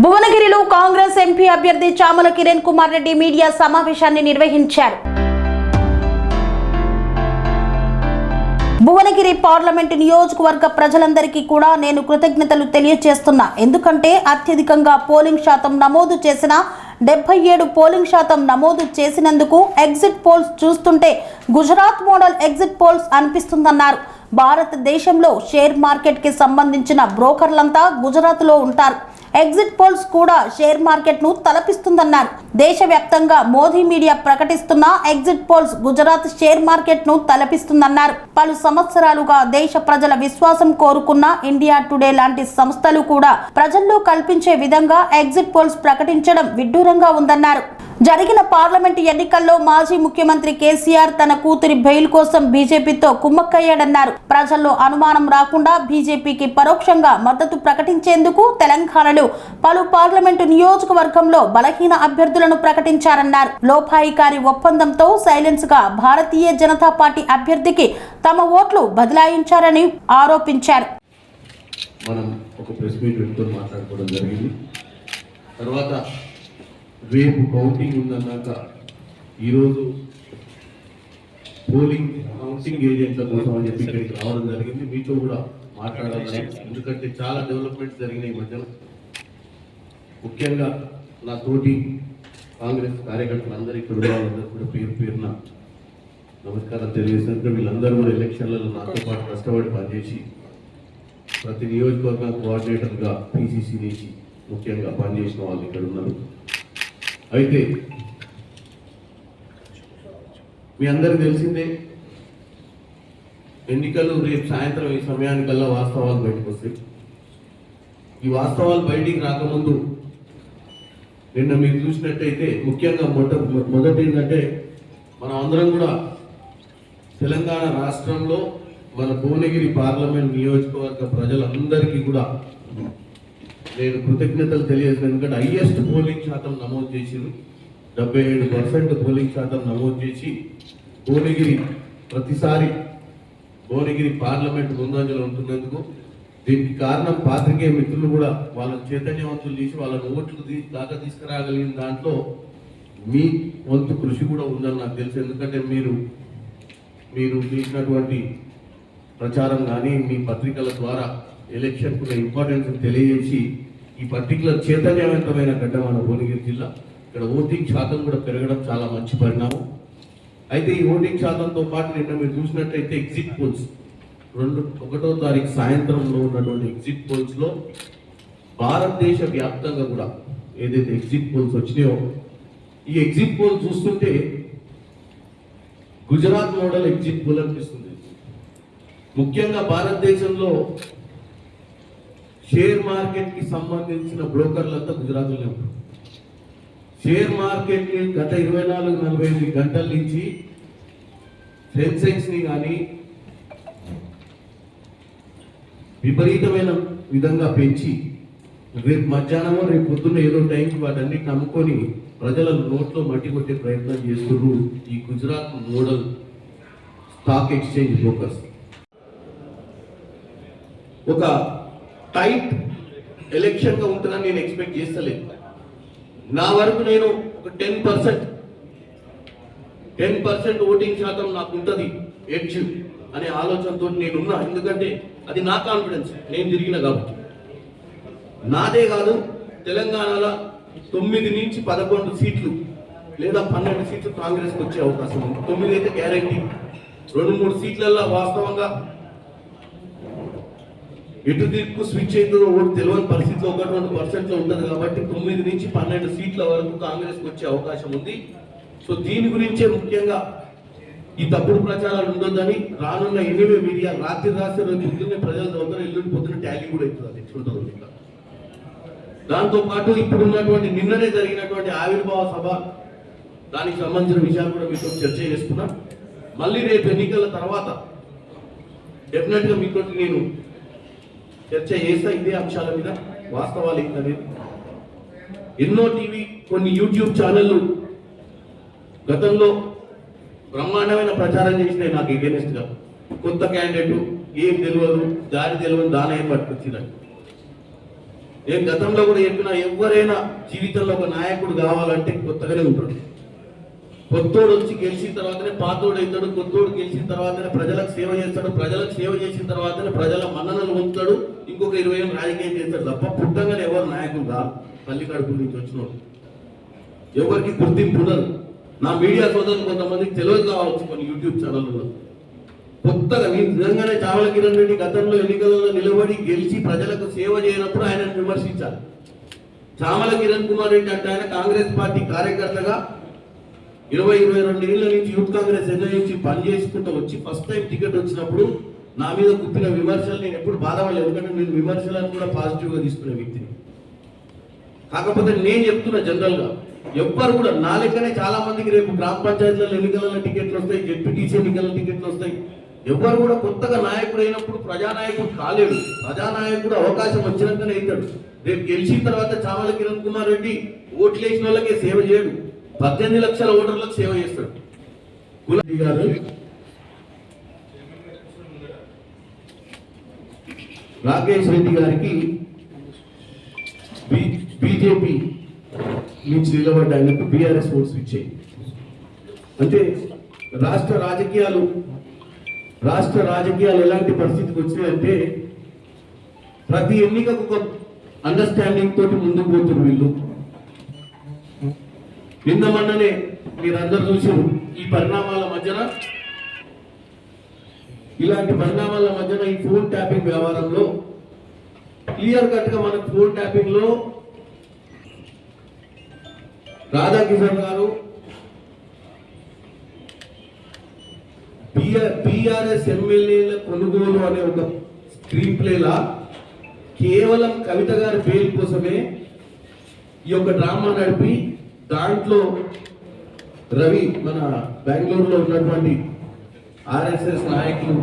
భువనగిరిలో కాంగ్రెస్ ఎంపీ అభ్యర్థి చామల కిరణ్ కుమార్ రెడ్డి మీడియా సమావేశాన్ని నిర్వహించారు. భువనగిరి పార్లమెంటు నియోజకవర్గ ప్రజలందరికీ కూడా నేను కృతజ్ఞతలు తెలియజేస్తున్నా. ఎందుకంటే అత్యధికంగా పోలింగ్ శాతం నమోదు చేసిన 77 పోలింగ్ శాతం నమోదు చేసినందుకు ఎగ్జిట్ పోల్స్ చూస్తుంటే గుజరాత్ మోడల్ ఎగ్జిట్ పోల్స్ అనిపిస్తుందన్నారు. భారతదేశంలో షేర్ మార్కెట్ కి సంబంధించిన బ్రోకర్లంతా గుజరాత్ లో ఉంటారు. ఎగ్జిట్ పోల్స్ కూడా షేర్ మార్కెట్ ను తలపిస్తుందన్నారు. దేశవ్యాప్తంగా మోదీ మీడియా ప్రకటిస్తున్న exit polls Gujarat share market ను తలపిస్తుందన్నారు. పలు సంవత్సరాలుగా దేశ ప్రజల విశ్వాసం కోరుకున్న ఇండియా టుడే లాంటి సంస్థలు కూడా ప్రజల్లో కల్పించే విధంగా ఎగ్జిట్ పోల్స్ ప్రకటించడం విడ్డూరంగా ఉందన్నారు. జరిగిన పార్లమెంటు ఎన్నికల్లో మాజీ ముఖ్యమంత్రి కేసీఆర్ తన కూతురి బెయిల్ కోసం బీజేపీతో కుమ్మక్కయ్యాడన్నారు. ప్రజల్లో అనుమానం రాకుండా బీజేపీకి పరోక్షంగా మద్దతు ప్రకటించేందుకు తెలంగాణలో పలు పార్లమెంటు నియోజకవర్గంలో బలహీన అభ్యర్థులను ప్రకటించారన్నారు. లోపాయికారి ఒప్పందంతో సైలెన్స్ గా భారతీయ జనతా పార్టీ అభ్యర్థికి తమ ఓట్లు బదలాయించారని ఆరోపించారు. మనం ఒక ప్రెస్ మీట్ పెట్టుకొని మాట్లాడుకోవడం జరిగింది. తర్వాత రేపు కౌంటింగ్ ఉందన్నాక ఈరోజు కౌంటింగ్ ఏజెంట్ల కోసం అని చెప్పి ఇక్కడికి రావడం జరిగింది. మీతో కూడా మాట్లాడాలని, ఎందుకంటే చాలా డెవలప్మెంట్స్ జరిగినాయి ఈ మధ్యన. ముఖ్యంగా నా తోటి కాంగ్రెస్ కార్యకర్తలందరూ ఇక్కడ వాళ్ళందరూ కూడా పేరు పేరున నమస్కారం తెలియజేసినట్టు వీళ్ళందరూ కూడా ఎలక్షన్లలో నాతో పాటు కష్టపడి పనిచేసి ప్రతి నియోజకవర్గం కోఆర్డినేటర్గా పీసీసీ నుంచి ముఖ్యంగా పనిచేసిన వాళ్ళు ఇక్కడ ఉన్నారు. అయితే మీ అందరికి తెలిసిందే, ఎన్నికలు రేపు సాయంత్రం ఈ సమయానికల్లా వాస్తవాలు బయటకు వస్తాయి. ఈ వాస్తవాలు బయటికి రాకముందు నిన్న మీరు చూసినట్టయితే ముఖ్యంగా మొదటి ఏంటంటే మనం అందరం కూడా తెలంగాణ రాష్ట్రంలో మన భువనగిరి పార్లమెంట్ నియోజకవర్గ ప్రజలందరికీ కూడా నేను కృతజ్ఞతలు తెలియజేస్తాను. ఎందుకంటే హైయెస్ట్ పోలింగ్ శాతం నమోదు చేసింది, 77% పోలింగ్ శాతం నమోదు చేసి భువనగిరి ప్రతిసారి భువనగిరి పార్లమెంట్ ముందంజలో ఉంటున్నందుకు దీనికి కారణం పాత్రికేయ మిత్రులు కూడా వాళ్ళని చైతన్యవంతులు చేసి వాళ్ళని ఓట్లు దాకా తీసుకురాగలిగిన దాంట్లో మీ వంతు కృషి కూడా ఉందని నాకు తెలుసు. ఎందుకంటే మీరు చేసినటువంటి ప్రచారం కానీ మీ పత్రికల ద్వారా ఎలక్షన్కు ఇంపార్టెన్స్ తెలియజేసి ఈ పర్టికులర్ చైతన్యవంతమైన గడ్డ మన భువనగిరి జిల్లా. ఇక్కడ ఓటింగ్ శాతం కూడా పెరగడం చాలా మంచి పరిణామం. అయితే ఈ ఓటింగ్ శాతంతో పాటు నిన్న మీరు చూసినట్టయితే ఎగ్జిట్ పోల్స్ 1వ తారీఖు సాయంత్రంలో ఉన్నటువంటి ఎగ్జిట్ పోల్స్లో భారతదేశ వ్యాప్తంగా కూడా ఏదైతే ఎగ్జిట్ పోల్స్ వచ్చినాయో ఈ ఎగ్జిట్ పోల్ చూస్తుంటే గుజరాత్ మోడల్ ఎగ్జిట్ పోల్ అనిపిస్తుంది. ముఖ్యంగా భారతదేశంలో షేర్ మార్కెట్ కి సంబంధించిన బ్రోకర్లంతా గుజరాత్లోనే ఉంటారు. షేర్ మార్కెట్ ని గత 24-48 గంటల నుంచి సెన్సెక్స్ ని కానీ విపరీతమైన విధంగా పెంచి రేపు మధ్యాహ్నమో రేపు పొద్దున్న ఏదో టైంకి వాటన్నిటిని నమ్ముకొని ప్రజల నోట్లో మట్టి కొట్టే ప్రయత్నం చేస్తున్నారు ఈ Gujarat model stock exchange brokers. ఒక టైట్ ఎలక్షన్ గా ఉంటుందని నేను ఎక్స్పెక్ట్ చేస్తలేదు. నా వరకు నేను ఒక 10% ఓటింగ్ శాతం నాకు ఉంటుంది ఎడ్జ్ అనే ఆలోచనతో నేనున్నా. ఎందుకంటే అది నా కాన్ఫిడెన్స్, నేను తిరిగిన కాబట్టి. నాదే కాదు, తెలంగాణలో 9 నుంచి 11 సీట్లు లేదా 12 సీట్లు కాంగ్రెస్కి వచ్చే అవకాశం ఉంది. 9 అయితే గ్యారంటీ. 2-3 సీట్లలో వాస్తవంగా ఎటు దిక్కు స్విచ్ అవుతుందో ఓటు తెలియని పరిస్థితిలో 1-2% ఉంటుంది. కాబట్టి 9 నుంచి 12 సీట్ల వరకు కాంగ్రెస్కి వచ్చే అవకాశం ఉంది. సో దీని గురించే ముఖ్యంగా ఈ తప్పుడు ప్రచారాలు ఉండొద్దని రానున్న ఎన్నివే మీడియా రాత్రి రోజు పొద్దున్నే ప్రజల దగ్గర ఎల్లుండి పొద్దున్న ట్యాలీ కూడా అవుతుంది. ఎట్లుంటుంది ఇంకా. దాంతో పాటు ఇప్పుడున్నటువంటి నిన్ననే జరిగినటువంటి ఆవిర్భావ సభ, దానికి సంబంధించిన విషయాలు కూడా మీతో చర్చ చేసుకున్నాం. మళ్ళీ రేపు ఎన్నికల తర్వాత డెఫినెట్గా మీతో నేను చర్చ చేస్తా ఇదే అంశాల మీద. వాస్తవాలు ఏంటనేది ఎన్నో టీవీ, కొన్ని యూట్యూబ్ ఛానళ్ళు గతంలో బ్రహ్మాండమైన ప్రచారం చేసినాయి నాకు ఎగెనిస్ట్ గా. కొత్త క్యాండిడేట్, ఏం తెలియదు, దారి తెలియదు, దాని ఏం పట్టుకొచ్చినారు. నేను గతంలో కూడా చెప్పిన, ఎవరైనా జీవితంలో ఒక నాయకుడు కావాలంటే కొత్తగానే ఉంటాడు. కొత్తోడు వచ్చి గెలిచిన తర్వాతనే పాతోడు అవుతాడు, కొత్తోడు గెలిచిన తర్వాతనే ప్రజలకు సేవ చేస్తాడు, ప్రజలకు సేవ చేసిన తర్వాతనే ప్రజల మన్ననలు పొందుతాడు, ఇంకొక 20 ఏళ్ళు రాజకీయం చేస్తాడు తప్ప పుట్టంగానే ఎవరు నాయకులు కాదు. తల్లి కడుపు నుంచి వచ్చిన ఎవరికి గుర్తింపు ఉండదు. నా మీడియా సోదరులు కొంతమందికి తెలియదు కావచ్చు కొన్ని యూట్యూబ్ ఛానల్లో. కొత్తగా నేను నిజంగానే చావల కిరణ్ రెడ్డి గతంలో ఎన్నికలలో నిలబడి గెలిచి ప్రజలకు సేవ చేయనప్పుడు ఆయనను విమర్శించారు. చామల కిరణ్ కుమార్ రెడ్డి అంటే ఆయన కాంగ్రెస్ పార్టీ కార్యకర్తగా 22 ఏళ్ల నుంచి యూత్ కాంగ్రెస్ నిర్ణయించి పనిచేసుకుంటూ వచ్చి ఫస్ట్ టైం టికెట్ వచ్చినప్పుడు నా మీద కుప్పిన విమర్శలు నేను ఎప్పుడు బాధపడలేదు. ఎందుకంటే నేను విమర్శలను కూడా పాజిటివ్గా తీసుకునే వ్యక్తిని. కాకపోతే నేను చెప్తున్నా, జనరల్ గా ఎవ్వరు కూడా నా లెక్కనే చాలా మందికి రేపు గ్రామ పంచాయతీలలో ఎన్నికలలో టికెట్లు వస్తాయి, జెడ్పీటీసీ ఎన్నికల టికెట్లు వస్తాయి. ఎవ్వరు కూడా కొత్తగా నాయకుడు అయినప్పుడు ప్రజానాయకుడు కాలేడు. ప్రజానాయకుడు అవకాశం వచ్చినాకనే అవుతాడు. రేపు గెలిచిన తర్వాత చామల కిరణ్ కుమార్ రెడ్డి ఓట్లు వేసిన వాళ్ళకే సేవ చేయడు, 18 లక్షల ఓటర్లకు సేవ చేస్తాడు. కులరెడ్డి గారు రాకేష్ రెడ్డి గారికి బీజేపీ నుంచి నిలబడ్డ ఆయనకు బీఆర్ఎస్ ఓట్స్ ఇచ్చాయి. అంటే రాష్ట్ర రాజకీయాలు ఎలాంటి పరిస్థితికి వచ్చినాయంటే ప్రతి ఎన్నికకు ఒక అండర్స్టాండింగ్ తోటి ముందుకు పోతున్నారు వీళ్ళు. నిన్న మొన్ననే మీరందరూ చూసారు ఈ పరిణామాల మధ్యన, ఇలాంటి పరిణామాల మధ్యన ఈ ఫోన్ ట్యాపింగ్ వ్యవహారంలో క్లియర్ కట్ గా మన ఫోన్ ట్యాపింగ్ లో రాధాకిషన్ గారు బీఆర్ఎస్ ఎమ్మెల్యేల కొనుగోలు అనే ఒక స్క్రీన్ ప్లేలా కేవలం కవిత గారి బెయిల్ కోసమే ఈ యొక్క డ్రామా నడిపి దాంట్లో రవి మన బెంగళూరులో ఉన్నటువంటి ఆర్ఎస్ఎస్ నాయకులు,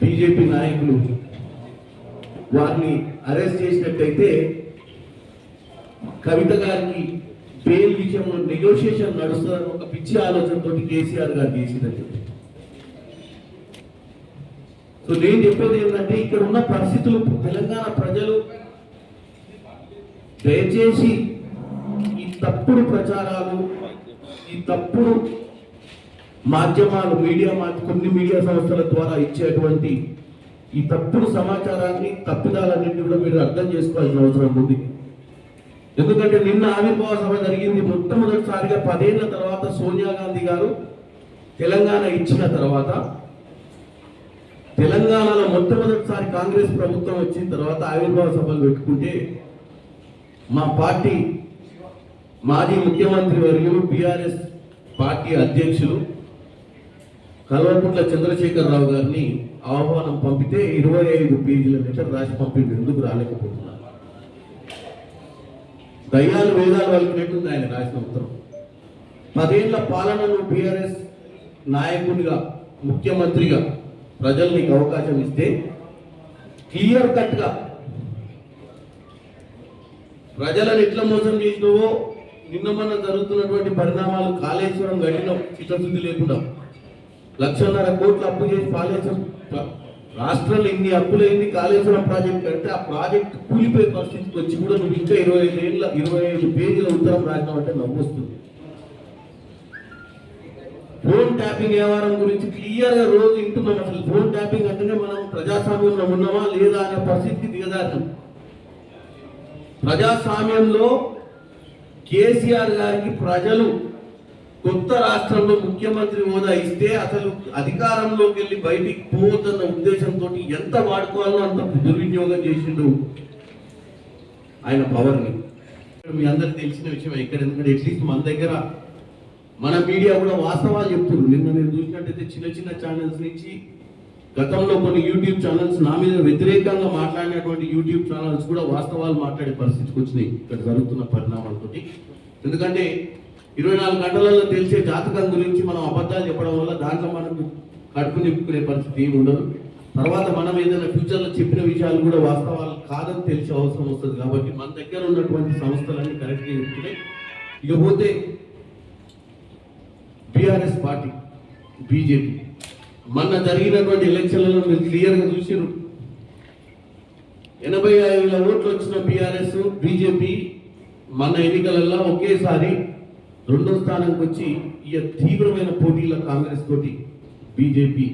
బీజేపీ నాయకులు వారిని అరెస్ట్ చేసినట్టయితే కవిత గారికి బెయిల్ విషయంలో నెగోషియేషన్ నడుస్తుందని ఒక పిచ్చి ఆలోచనతో కేసీఆర్ గారు చేసినట్టు. సో నేను చెప్పేది ఏంటంటే ఇక్కడ ఉన్న పరిస్థితులు తెలంగాణ ప్రజలు దయచేసి ఈ తప్పుడు ప్రచారాలు, ఈ తప్పుడు మాధ్యమాలు, కొన్ని మీడియా సంస్థల ద్వారా ఇచ్చేటువంటి ఈ తప్పుడు సమాచారాన్ని, తప్పిదాలన్నింటినీ కూడా మీరు అర్థం చేసుకోవాల్సిన అవసరం ఉంది. ఎందుకంటే నిన్న ఆవిర్భావ సభ జరిగింది. మొట్టమొదటిసారిగా 10 ఏళ్ల తర్వాత సోనియా గాంధీ గారు తెలంగాణ ఇచ్చిన తర్వాత, తెలంగాణలో మొట్టమొదటిసారి కాంగ్రెస్ ప్రభుత్వం వచ్చిన తర్వాత ఆవిర్భావ సభలు పెట్టుకుంటే మా పార్టీ మాజీ ముఖ్యమంత్రి వర్యులు బీఆర్ఎస్ పార్టీ అధ్యక్షులు కల్వకుంట్ల చంద్రశేఖరరావు గారిని ఆహ్వానం పంపితే 25 పేజీల లెటర్ రాసి పంపిండు. ఎందుకు రాలేకపోతున్నారు? దయ్యాలు వేదాలు వలికినట్టుంది ఆయన రాసిన ఉత్తరం. 10 ఏళ్ల పాలనను బీఆర్ఎస్ నాయకునిగా, ముఖ్యమంత్రిగా ప్రజలు నీకు అవకాశం ఇస్తే క్లియర్ కట్ గా ప్రజలను ఎట్లా మోసం చేసినవో, నిన్న మొన్న జరుగుతున్నటువంటి పరిణామాలు, కాళేశ్వరం గడిలో చిత్తశుద్ధి లేకుండా 1,50,000 కోట్లు అప్పు చేసి కాళేశ్వరం రాష్ట్రంలో ఇన్ని అప్పులైంది, కాళేశ్వరం ప్రాజెక్ట్ కడితే ఆ ప్రాజెక్ట్ కూలిపోయే పరిస్థితికి వచ్చి కూడా నువ్వు ఇంకా 25 పేజీల ఉత్తరం రాసినావంటే నవ్వొస్తుంది. ఫోన్ ట్యాపింగ్ వ్యవహారం గురించి క్లియర్ గా రోజు వింటున్నాం. అసలు ఫోన్ ట్యాపింగ్ అంటేనే మనం ప్రజాస్వామ్యంలో ఉన్నామా లేదా అనే పరిస్థితికి దిగజారుతాం. ప్రజాస్వామ్యంలో కేసీఆర్ గారికి ప్రజలు కొత్త రాష్ట్రంలో ముఖ్యమంత్రి హోదా ఇస్తే అసలు అధికారంలోకి వెళ్ళి బయటికి పోవద్దన్న ఉద్దేశంతో ఎంత వాడుకోవాలో అంత దుర్వినియోగం చేసిండు ఆయన పవర్ని. మీ అందరికి తెలిసిన విషయం ఇక్కడ, ఎందుకంటే అట్లీస్ట్ మన దగ్గర మన మీడియా కూడా వాస్తవాలు చెప్తున్నారు. నిన్న నేను చూసినట్టయితే చిన్న చిన్న ఛానల్స్ నుంచి గతంలో కొన్ని యూట్యూబ్ ఛానల్స్ నా మీద వ్యతిరేకంగా మాట్లాడినటువంటి యూట్యూబ్ ఛానల్స్ కూడా వాస్తవాలు మాట్లాడే పరిస్థితికి వచ్చినాయి ఇక్కడ జరుగుతున్న పరిణామాలతోటి. ఎందుకంటే 24 గంటలలో తెలిసే జాతకం గురించి మనం అబద్ధాలు చెప్పడం వల్ల దాంట్లో మనకు కడుపు నింపుకునే పరిస్థితి ఏమి ఉండదు. తర్వాత మనం ఏదైనా ఫ్యూచర్లో చెప్పిన విషయాలు కూడా వాస్తవాలు కాదని తెలిసే అవసరం వస్తుంది. కాబట్టి మన దగ్గర ఉన్నటువంటి సంస్థలన్నీ కరెక్ట్గా చెప్తున్నాయి. ఇకపోతే బీఆర్ఎస్ పార్టీ, బీజేపీ మొన్న జరిగినటువంటి ఎలక్షన్లలో మీరు క్లియర్గా చూసారు. 85,000 ఓట్లు వచ్చిన బీఆర్ఎస్ బీజేపీ మన ఎన్నికలలో ఒకేసారి రెండో స్థానానికి వచ్చి ఈ తీవ్రమైన పోటీల కాంగ్రెస్ తోటి బీజేపీ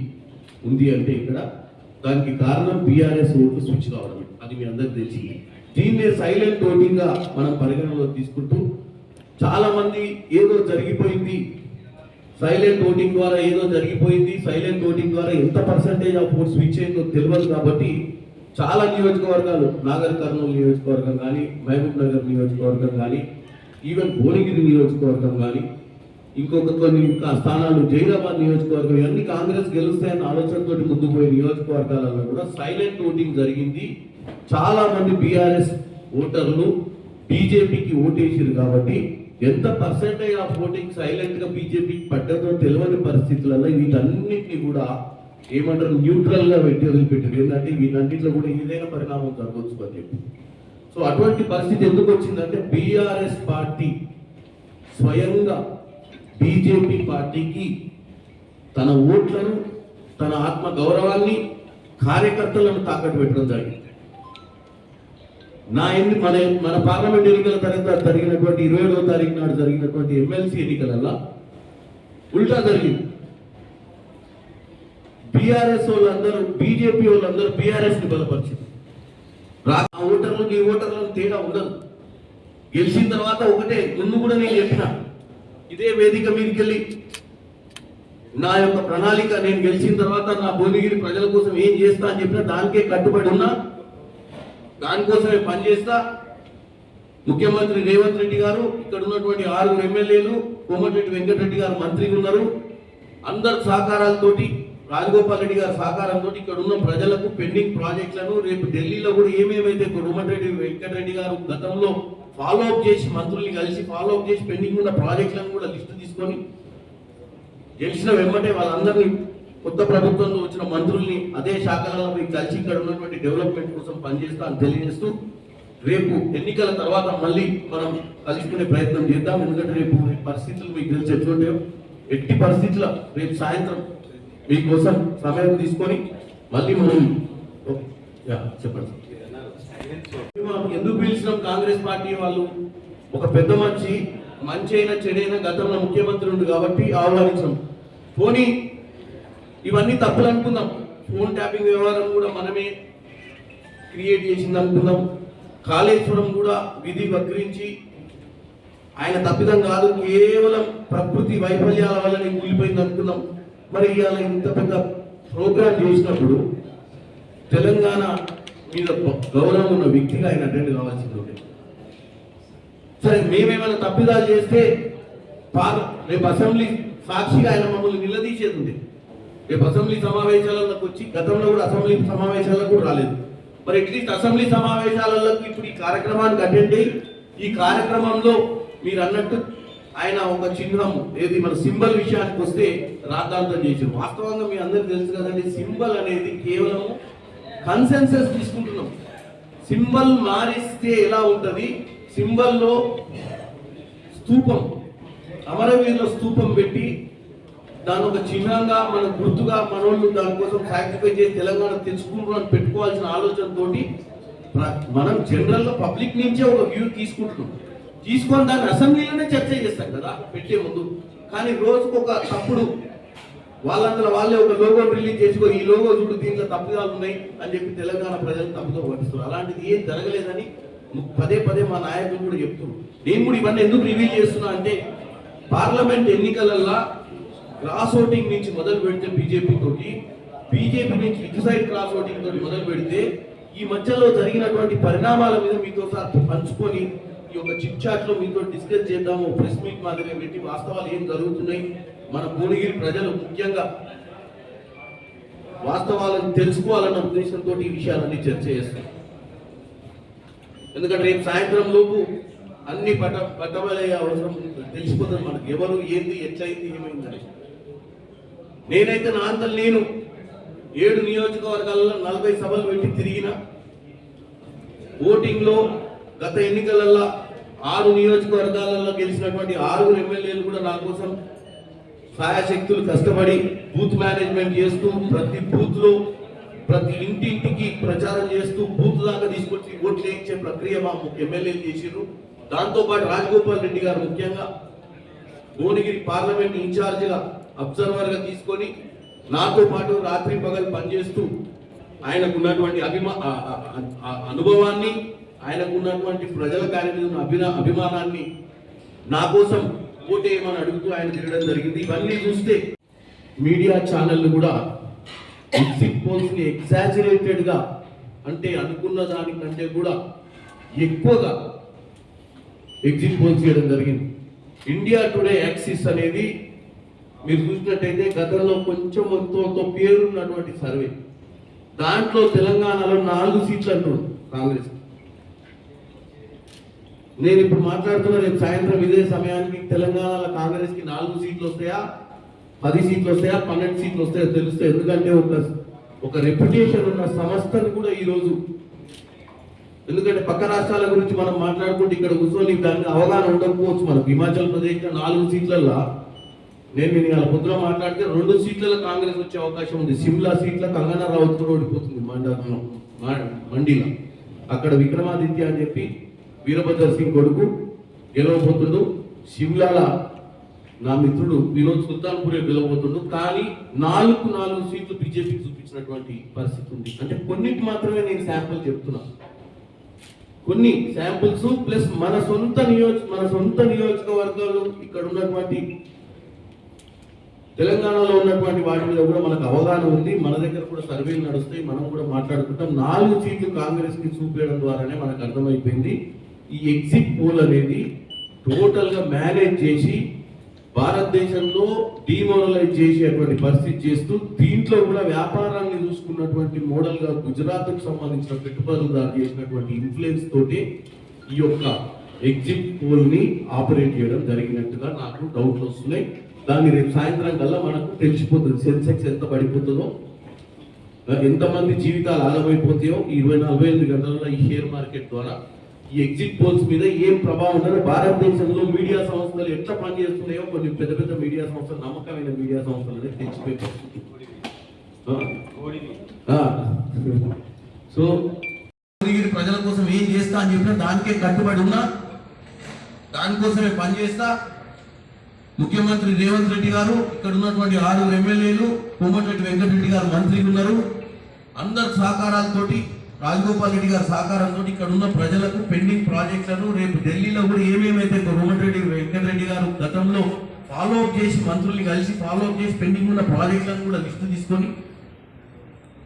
ఉంది అంటే ఇక్కడ దానికి కారణం బీఆర్ఎస్ ఓట్లు స్విచ్ కావడం. అది మీ అందరికి తెలిసి దీన్నే సైలెంట్ ఓటింగ్ గా మనం పరిగణనలో తీసుకుంటూ చాలా మంది ఏదో జరిగిపోయింది, సైలెంట్ ఓటింగ్ ద్వారా ఏదో జరిగిపోయింది, సైలెంట్ ఓటింగ్ ద్వారా ఎంత పర్సెంటేజ్ ఆఫ్ ఓట్ స్విచ్ అయిందో తెలియదు. కాబట్టి చాలా నియోజకవర్గాలు, నాగర్ కర్నూలు నియోజకవర్గం కానీ, మహబూబ్ నగర్ నియోజకవర్గం కానీ, ఈవెన్ భువనగిరి నియోజకవర్గం కానీ, ఇంకొక కొన్ని స్థానాలు జైరాబాద్ నియోజకవర్గం, ఇవన్నీ కాంగ్రెస్ గెలుస్తాయన్న ఆలోచనతో ముందుకు పోయే నియోజకవర్గాలలో కూడా సైలెంట్ ఓటింగ్ జరిగింది. చాలా మంది బీఆర్ఎస్ ఓటర్లు బీజేపీకి ఓటేసారు. కాబట్టి ఎంత పర్సెంటేజ్ ఆఫ్ ఓటింగ్ సైలెంట్ గా బీజేపీకి పడ్డదో తెలియని పరిస్థితులలో వీటన్నిటిని కూడా ఏమంటారు న్యూట్రల్ గా పెట్టి వదిలిపెట్టారు. ఏంటంటే వీటన్నిటిలో కూడా ఏదైనా పరిణామం జరగవచ్చు అని చెప్పి. సో అటువంటి పరిస్థితి ఎందుకు వచ్చిందంటే బీఆర్ఎస్ పార్టీ స్వయంగా బీజేపీ పార్టీకి తన ఓట్లను, తన ఆత్మ గౌరవాన్ని, కార్యకర్తలను తాకట్టు పెట్టడం జరిగింది. మన పార్లమెంట్ ఎన్నికల తర్వాత జరిగినటువంటి 27వ తారీఖు నాడు జరిగినటువంటి ఎమ్మెల్సీ ఎన్నికలలో ఉల్టా జరిగింది. బీఆర్ఎస్ వాళ్ళందరూ, బీజేపీ వాళ్ళందరూ బీఆర్ఎస్ ని బలపరిచింది. ఓటర్లు నీ ఓటర్లను తేడా ఉండదు. గెలిచిన తర్వాత ఒకటే, ముందు కూడా నేను చెప్పిన ఇదే వేదిక మీదకి వెళ్ళి నా యొక్క ప్రణాళిక, నేను గెలిచిన తర్వాత నా భువనగిరి ప్రజల కోసం ఏం చేస్తా అని చెప్పిన దానికే కట్టుబడి ఉన్నా, దానికోసమే పనిచేస్తా. ముఖ్యమంత్రి రేవంత్ రెడ్డి గారు, ఇక్కడ ఉన్నటువంటి 6 ఎమ్మెల్యేలు, కోమటిరెడ్డి వెంకటరెడ్డి గారు మంత్రిగా ఉన్నారు, అందరి సహకారాలతోటి, రాజగోపాల్ రెడ్డి గారి సహకారంతో ఇక్కడ ఉన్న ప్రజలకు పెండింగ్ ప్రాజెక్టులను రేపు ఢిల్లీలో కూడా ఏమేమైతే కోమటిరెడ్డి వెంకటరెడ్డి గారు గతంలో ఫాలో అప్ చేసి, మంత్రుల్ని కలిసి ఫాలో అప్ చేసి పెండింగ్ ఉన్న ప్రాజెక్టులను కూడా లిస్టు తీసుకొని గెలిచిన వెంబటే వాళ్ళందరినీ, కొత్త ప్రభుత్వంలో వచ్చిన మంత్రుల్ని అదే శాఖలలో కలిసి ఇక్కడ ఉన్నటువంటి డెవలప్మెంట్ కోసం పనిచేస్తా అని తెలియజేస్తూ, రేపు ఎన్నికల తర్వాత మళ్ళీ మనం కలుసుకునే ప్రయత్నం చేద్దాం. ఎందుకంటే రేపు పరిస్థితులు మీకు తెలిసి ఎట్లుంటాయో, ఎట్టి పరిస్థితుల రేపు సాయంత్రం మీకోసం సమయం తీసుకొని మళ్ళీ మనం చెప్పండి. ఎందుకు పిలిచినాం కాంగ్రెస్ పార్టీ వాళ్ళు? ఒక పెద్ద మనిషి, మంచి అయినా చెడైన గతంలో ముఖ్యమంత్రి ఉంది కాబట్టి ఆహ్వానించాం. పోనీ ఇవన్నీ తప్పులు అనుకుందాం, ఫోన్ ట్యాపింగ్ వ్యవహారం కూడా మనమే క్రియేట్ చేసింది అనుకుందాం, కాళేశ్వరం కూడా విధి వక్రించి ఆయన తప్పిదం కాదు, కేవలం ప్రకృతి వైఫల్యాల వల్ల కూలిపోయింది అనుకుందాం. మరి ఇవాళ ఇంత పెద్ద ప్రోగ్రామ్ చేసినప్పుడు తెలంగాణ మీద గౌరవం ఉన్న వ్యక్తిగా ఆయన అటెండ్ కావాల్సింది. సరే, మేమేమైనా తప్పిదాలు చేస్తే రేపు అసెంబ్లీ సాక్షిగా ఆయన మమ్మల్ని నిలదీసేది ఉంది. రేపు అసెంబ్లీ సమావేశాలకు వచ్చి, గతంలో కూడా అసెంబ్లీ సమావేశాలకు కూడా రాలేదు. మరి అట్లీస్ట్ అసెంబ్లీ సమావేశాలకు ఇప్పుడు ఈ కార్యక్రమానికి అటెండ్ అయ్యి, ఈ కార్యక్రమంలో మీరు అన్నట్టు ఆయన ఒక చిహ్నం ఏది మన సింబల్ విషయానికి వస్తే రాద్ధాంతం చేశారు. వాస్తవంగా మీ అందరికి తెలుసు కదండి, సింబల్ అనేది కేవలం కన్సెన్సస్ తీసుకుంటున్నాం. సింబల్ మారిస్తే ఎలా ఉంటుంది? సింబల్లో స్తూపం, అమరవీరుల స్తూపం పెట్టి దాని ఒక చిహ్నంగా, మన గుర్తుగా మనోళ్ళు దానికోసం సాక్రిఫై చేసి తెలంగాణ తెచ్చుకుంటున్నాం పెట్టుకోవాల్సిన ఆలోచనతోటి మనం జనరల్గా పబ్లిక్ నుంచే ఒక వ్యూ తీసుకుంటున్నాం. తీసుకొని దాన్ని అసెంబ్లీలోనే చర్చ చేస్తాం కదా పెట్టే ముందు. కానీ రోజుకు ఒక తప్పుడు వాళ్ళంతా వాళ్ళే ఒక లోగోని రిలీజ్ చేసుకో, ఈ లోగో చూడు దీంట్లో తప్పిదాలు ఉన్నాయి అని చెప్పి తెలంగాణ ప్రజలు తప్పుతో పట్టిస్తారు. అలాంటిది ఏం జరగలేదని పదే పదే మా నాయకులు కూడా చెప్తున్నారు. నేను కూడా ఇవన్నీ ఎందుకు రివీల్ చేస్తున్నా అంటే, పార్లమెంట్ ఎన్నికలల్లో క్రాస్ ఓటింగ్ నుంచి మొదలు పెడితే బీజేపీ నుంచి ఇటు సైడ్ క్రాస్ ఓటింగ్ తోటి మొదలు పెడితే, ఈ మధ్యలో జరిగినటువంటి పరిణామాల మీద మీతో పంచుకొని ఈ యొక్క చిట్ చాట్ లో మీతో డిస్కస్ చేద్దాము. ప్రెస్ మీట్ మాదిరిగా పెట్టి వాస్తవాలు ఏం జరుగుతున్నాయి, మన భువనగిరి ప్రజలు ముఖ్యంగా వాస్తవాలను తెలుసుకోవాలన్న ఉద్దేశంతో ఈ విషయాలన్నీ చర్చ చేస్తాం. ఎందుకంటే రేపు సాయంత్రం లోపు అన్ని పట్టబలయ్యే అవసరం తెలిసిపోతుంది మనకు, ఎవరు ఏంది ఎట్లయింది ఏమైందని. నేనైతే నా అంతలు నేను 7 నియోజకవర్గాలలో 40 సభలు పెట్టి తిరిగిన. ఓటింగ్ లో గత ఎన్నికలలో 6 నియోజకవర్గాలలో గెలిచినటువంటి 6 ఎమ్మెల్యేలు కూడా నా కోసం సాయశక్తులు కష్టపడి బూత్ మేనేజ్మెంట్ చేస్తూ ప్రతి బూత్ లో ప్రతి ఇంటింటికి ప్రచారం చేస్తూ బూత్ దాకా తీసుకొచ్చి ఓట్లు వేయించే ప్రక్రియ మా ఎమ్మెల్యేలు చేసిర్రు. దాంతోపాటు రాజగోపాల్ రెడ్డి గారు ముఖ్యంగా భువనగిరి పార్లమెంట్ ఇన్ఛార్జిగా అబ్జర్వర్గా తీసుకొని నాతో పాటు రాత్రి పగలు పనిచేస్తూ ఆయనకున్నటువంటి అనుభవాన్ని, ఆయనకున్నటువంటి ప్రజల కార్య మీద ఉన్న అభిమానాన్ని నా కోసం ఓటేయమని అడుగుతూ ఆయన తిరగడం జరిగింది. ఇవన్నీ చూస్తే మీడియా ఛానళ్ళు కూడా ఎగ్జిట్ పోల్స్ ని ఎగ్జాజరేటెడ్ గా, అంటే అనుకున్న దానికంటే కూడా ఎక్కువగా ఎగ్జిట్ పోల్స్ చేయడం జరిగింది. ఇండియా టుడే యాక్సిస్ అనేది మీరు చూసినట్టయితే గతంలో కొంచెం మొత్తంతో పేరున్నటువంటి సర్వే, దాంట్లో తెలంగాణలో 4 సీట్లు అంటున్నారు కాంగ్రెస్. నేను ఇప్పుడు మాట్లాడుతున్నా, రేపు సాయంత్రం ఇదే సమయానికి తెలంగాణలో కాంగ్రెస్ కి 4 సీట్లు వస్తాయా, 10 సీట్లు వస్తాయా, 12 సీట్లు వస్తాయో తెలుస్తాయి. ఎందుకంటే ఒక రెప్యుటేషన్ ఉన్న సంస్థను కూడా ఈరోజు, ఎందుకంటే పక్క రాష్ట్రాల గురించి మనం మాట్లాడుకుంటే ఇక్కడ కూర్చొని దానికి అవగాహన ఉండకపోవచ్చు. మనకు హిమాచల్ ప్రదేశ్లో 4 సీట్లలో నేను ఇవాళ పొద్దున మాట్లాడితే 2 సీట్లలో కాంగ్రెస్ వచ్చే అవకాశం ఉంది. సిమ్లా సీట్ల కంగనా రనౌత్ కూడా ఓడిపోతుంది మండీలో. అక్కడ విక్రమాదిత్య అని చెప్పి వీరభద్ర సింగ్ కొడుకు గెలవబోతుండు. సిమ్లాల నా మిత్రుడు వినోద్ సుల్తాన్పూరే గెలవబోతుండు. కానీ 4 సీట్లు బీజేపీకి చూపించినటువంటి పరిస్థితి ఉంది. అంటే కొన్నిటి మాత్రమే నేను శాంపుల్ చెప్తున్నా, కొన్ని శాంపుల్స్ ప్లస్ మన సొంత నియోజకవర్గాలు ఇక్కడ ఉన్నటువంటి తెలంగాణలో ఉన్నటువంటి వాటి మీద కూడా మనకు అవగాహన ఉంది. మన దగ్గర కూడా సర్వేలు నడుస్తాయి, మనం కూడా మాట్లాడుకుంటాం. 4 సీట్లు కాంగ్రెస్ కి చూపేయడం ద్వారానే మనకు అర్థమైపోయింది ఈ ఎగ్జిట్ పోల్ అనేది టోటల్ గా మేనేజ్ చేసి భారతదేశంలో డిమోరలైజ్ చేసేటువంటి పరిస్థితి చేస్తూ, దీంట్లో కూడా వ్యాపారాన్ని చూసుకున్నటువంటి మోడల్ గా గుజరాత్ కు సంబంధించిన పెట్టుబడులదారు చేసినటువంటి ఇన్ఫ్లుయెన్స్ తోటి ఈ యొక్క ఎగ్జిట్ పోల్ ని ఆపరేట్ చేయడం జరిగినట్టుగా నాకు డౌట్లు వస్తున్నాయి. దాన్ని రేపు సాయంత్రం కల్లా మనకు తెలిసిపోతుంది. సెన్సెక్స్ ఎంత పడిపోతుందో, ఎంతమంది జీవితాలు ఆగమైపోతాయో ఈ 24-48 గంటలలో ఈ షేర్ మార్కెట్ ద్వారా ఈ ఎగ్జిట్ పోల్స్ మీద ఏం ప్రభావం ఉంటుందో, భారతదేశంలో మీడియా సంస్థలు ఎట్లా పనిచేస్తున్నాయో కొన్ని పెద్ద పెద్ద మీడియా సంస్థలు, నమ్మకమైన మీడియా సంస్థలు అనేది తెచ్చిపోయి సో ప్రజల కోసం ఏం చేస్తా అని చెప్పినా దానికే కట్టుబడి ఉన్నా, దానికోసమే పనిచేస్తా. ముఖ్యమంత్రి రేవంత్ రెడ్డి గారు, ఇక్కడ ఉన్నటువంటి 6 ఎమ్మెల్యేలు, కోమటిరెడ్డి వెంకటరెడ్డి గారు మంత్రిగా ఉన్నారు, అందరి సహకారాలతోటి, రాజగోపాల్ రెడ్డి గారి సహకారంతో ఇక్కడ ఉన్న ప్రజలకు పెండింగ్ ప్రాజెక్టులను రేపు ఢిల్లీలో కూడా ఏమేమైతే కోమటిరెడ్డి వెంకటరెడ్డి గారు గతంలో ఫాలో అప్ చేసి, మంత్రుల్ని కలిసి ఫాలో అప్ చేసి పెండింగ్ ఉన్న ప్రాజెక్టులను కూడా లిస్టు తీసుకొని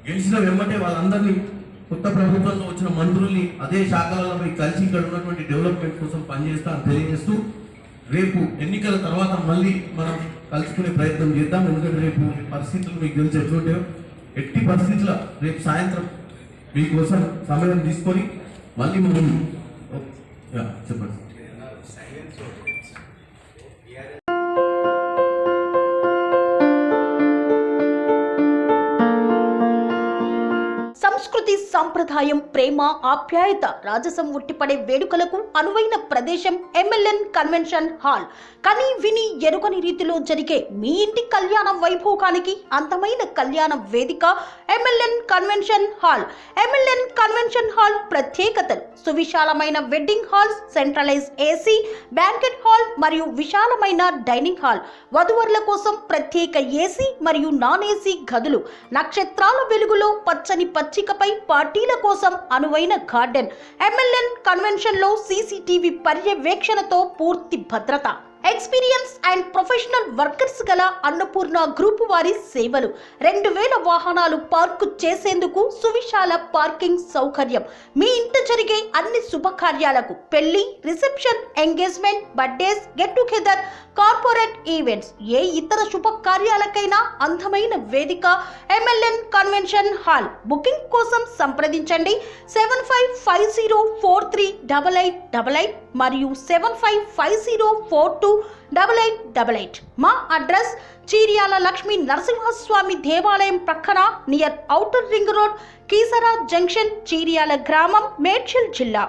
గెలిచిన వెంబటే వాళ్ళందరినీ, కొత్త ప్రభుత్వంలో వచ్చిన మంత్రుల్ని అదే శాఖలలో పోయి కలిసి ఇక్కడ ఉన్నటువంటి డెవలప్మెంట్ కోసం పనిచేస్తా అని తెలియజేస్తూ, రేపు ఎన్నికల తర్వాత మళ్ళీ మనం కలుసుకునే ప్రయత్నం చేద్దాం. ఎందుకంటే రేపు పరిస్థితులు మీకు తెలిసి ఎట్లుంటాయో, ఎట్టి పరిస్థితుల రేపు సాయంత్రం మీకోసం సమయం తీసుకొని మళ్ళీ మనం చెప్పండి. సంస్కృతి, సంప్రదాయం, ప్రేమ, ఆప్యాయత, రాజసం ఉట్టిపడే వేడుకలకు అనువైన ప్రదేశం ఎంఎల్ఎన్ కన్వెన్షన్ హాల్. కని విని ఎరుగని రీతిలో జరిగే మీ ఇంటి కళ్యాణ వైభోగానికి అందమైన కళ్యాణ వేదిక MLN convention hall. MLN convention hall ప్రత్యేకతలు: సువిశాలమైన wedding halls, centralise AC banquet hall మరియు విశాలమైన డైనింగ్ హాల్, వధువరుల కోసం ప్రత్యేక ఏసీ మరియు నాన్ ఏసీ గదులు, నక్షత్రాల వెలుగులో పచ్చని పచ్చికపై పార్టీల కోసం అనువైన గార్డెన్. ఎంఎల్ఎన్ కన్వెన్షన్ లో సీసీటీవీ పర్యవేక్షణతో పూర్తి భద్రత. ఎక్స్పీరియన్స్ అండ్ ప్రొఫెషనల్ వర్కర్స్ గల అన్నపూర్ణ గ్రూప్ వారి సేవలు. 2000 వాహనాలు పార్కు చేసేందుకు సువిశాల పార్కింగ్ సౌకర్యం. మీ ఇంట జరిగే అన్ని శుభకార్యాలకు, పెళ్లి, reception, engagement, birthdays, get together, corporate events, ఏ ఇతర శుభకార్యాలకైనా అందమైన వేదిక ఎంఎల్ఎన్ కన్వెన్షన్ హాల్. బుకింగ్ కోసం సంప్రదించండి 7550438888 మరియు 7550428888. మా అడ్రస్ చీర్యాల లక్ష్మీ నరసింహస్వామి దేవాలయం ప్రక్కన, near outer ring road, Keesara junction, Cheeryal గ్రామం, మేడ్చల్ జిల్లా.